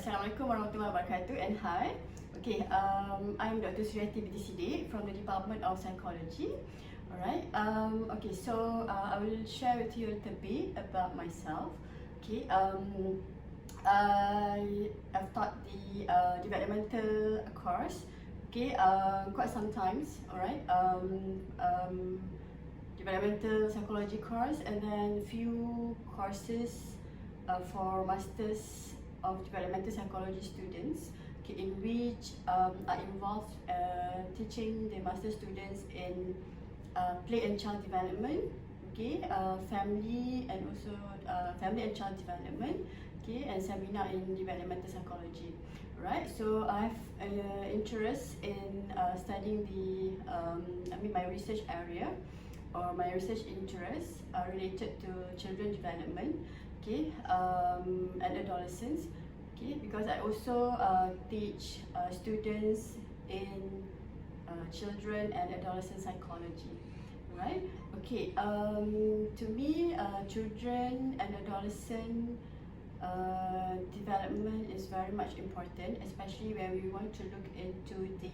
Assalamualaikum warahmatullahi wabarakatuh and hi. Okay, I'm Dr. Suriati Binti Sidik from the Department of Psychology. Alright, okay, so I will share with you a little bit about myself. Okay, I've taught the developmental course, okay, quite sometimes, alright, developmental psychology course, and then few courses for masters of developmental psychology students, okay, in which I involved teaching the master students in play and child development, okay, family and also family and child development, okay, and seminar in developmental psychology. Right, so I have interest in studying the my research area or my research interests related to children development, okay, and adolescents, okay, because I also teach students in children and adolescent psychology, right? Okay, to me, children and adolescent development is very much important, especially when we want to look into the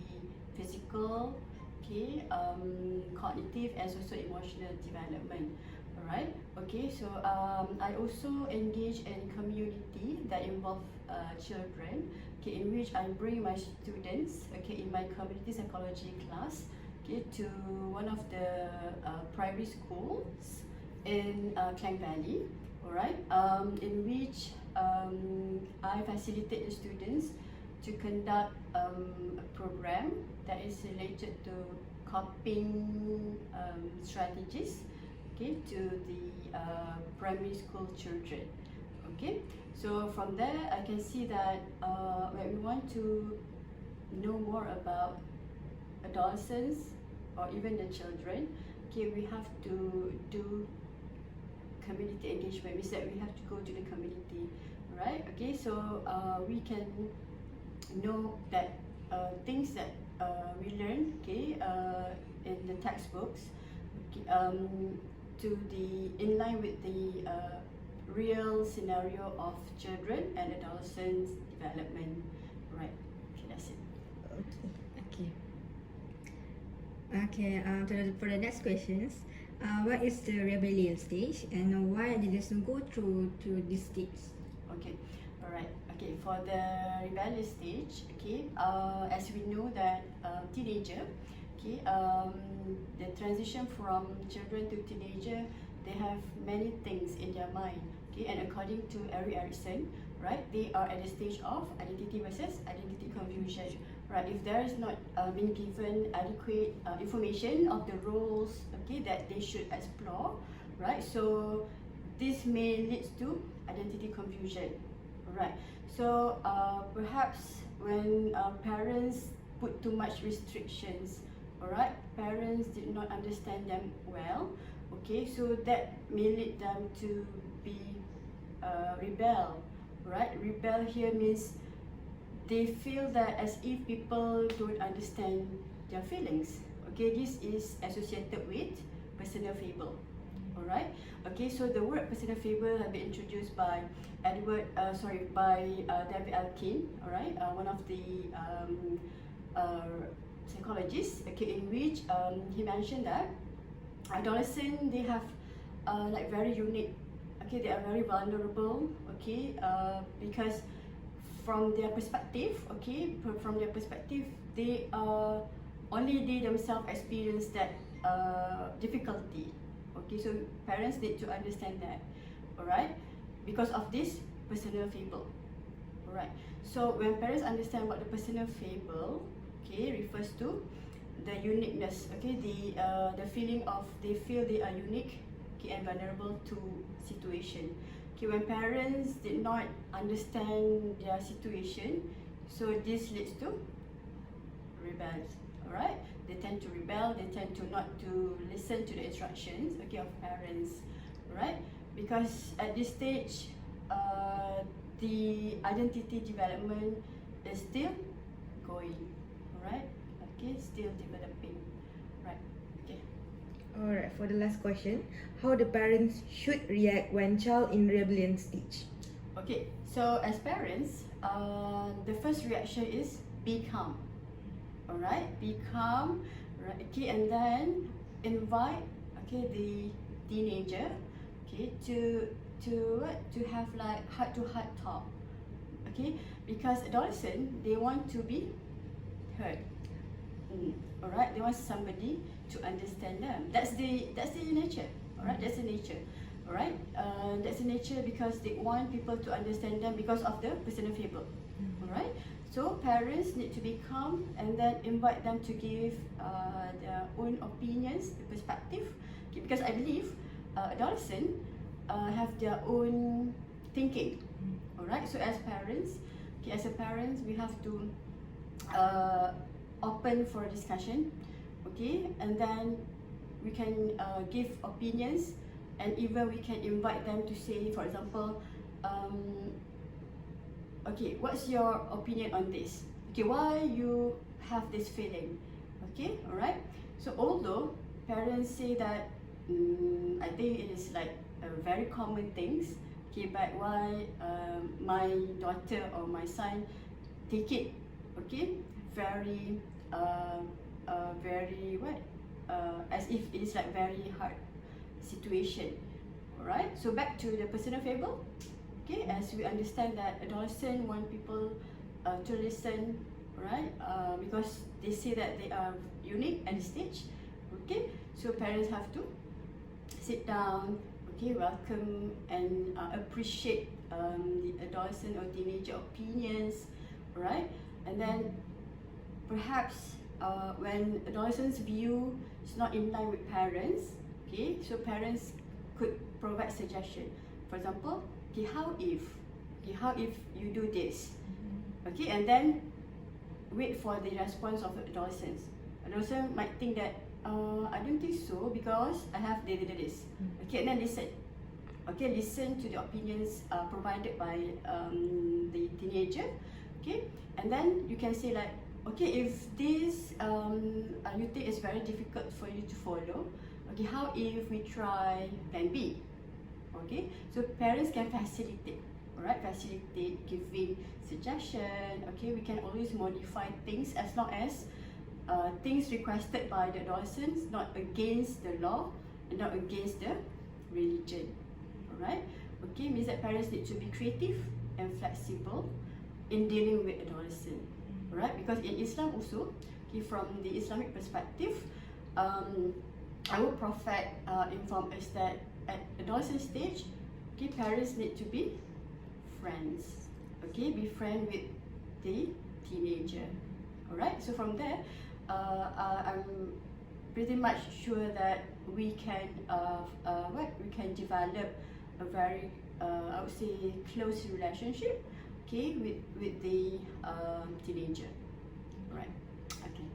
physical, okay, cognitive and socio-emotional development. Alright, okay, so I also engage in community that involve children, okay, in which I bring my students, okay, in my community psychology class, okay, to one of the primary schools in Klang Valley, alright, in which I facilitate the students to conduct a program that is related to coping strategies, okay, to the primary school children. Okay, so from there I can see that when we want to know more about adolescents or even the children, okay, we have to do community engagement, means that we have to go to the community, right? Okay, so we can know that things that we learn, okay, in the textbooks, okay, to the in line with the real scenario of children and adolescents development, right? Okay, that's it. Okay. For the next questions, what is the rebellion stage and why did the student go through this stage? Okay, alright. Okay, for the rebellious stage, okay, as we know that teenager, okay, the transition from children to teenager, they have many things in their mind, okay, and according to Erikson, right, they are at the stage of identity versus identity confusion, right? If there is not been given adequate information of the roles, okay, that they should explore, right, so this may lead to identity confusion, right? So perhaps when parents put too much restrictions, alright, parents did not understand them well, okay, so that may lead them to be rebel, right? Rebel here means they feel that as if people don't understand their feelings, okay, this is associated with personal fable. Alright, okay, so the word personal fable has been introduced by David Elkin, alright, one of the psychologists, okay, in which he mentioned that adolescents, they have like very unique, okay, they are very vulnerable, okay, because from their perspective, okay, they only they themselves experience that difficulty. Okay, so parents need to understand that, alright, because of this personal fable, alright. So when parents understand what the personal fable, okay, refers to the uniqueness, okay, the feeling of they feel they are unique, okay, and vulnerable to situation. Okay, when parents did not understand their situation, so this leads to rebels, alright. They tend to rebel, they tend to not to listen to the instructions, okay, of parents, right? Because at this stage, the identity development is still going, alright? Okay, still developing, right? Okay. Alright, for the last question, how the parents should react when child in rebellion stage? Okay, so as parents, the first reaction is be calm. Alright, be calm, right? Okay, and then invite, okay, the teenager, okay, to have like heart-to-heart talk, okay, because adolescent, they want to be heard. Alright, they want somebody to understand them. That's the nature. Alright, that's the nature. Alright, that's the nature because they want people to understand them because of the personal fable. Alright. So parents need to be calm and then invite them to give their own opinions, perspective. Okay, because I believe adolescents have their own thinking. Alright, so as parents, okay, as a parents, we have to open for discussion. Okay, and then we can give opinions, and even we can invite them to say, for example, okay, what's your opinion on this? Okay, why you have this feeling? Okay, alright. So although parents say that, I think it is like a very common things. Okay, but why my daughter or my son take it, okay, very as if it is like very hard situation. Alright. So back to the personal fable. Okay, as we understand that adolescents want people to listen, right? Because they say that they are unique at this stage. Okay, so parents have to sit down, okay, welcome and appreciate the adolescent or teenager opinions, right? And then perhaps when adolescents' view is not in line with parents, okay, so parents could provide suggestion. For example, okay, how if you do this? Okay, and then wait for the response of the adolescents. Adolescent might think that I don't think so because I have this. Okay, and then listen. Okay, listen to the opinions provided by the teenager. Okay, and then you can say like, okay, if this you think is very difficult for you to follow, okay, how if we try plan B? Okay, so parents can facilitate, alright, facilitate, giving suggestion. Okay, we can always modify things as long as things requested by the adolescents not against the law and not against the religion. Alright, okay, means that parents need to be creative and flexible in dealing with adolescent. Alright, because in Islam also, okay, from the Islamic perspective, our Prophet informed us that at adolescent stage, okay, parents need to be friends. Okay, be friend with the teenager. Alright, so from there, I'm pretty much sure that we can develop a very I would say close relationship, okay, with the teenager. Alright, okay.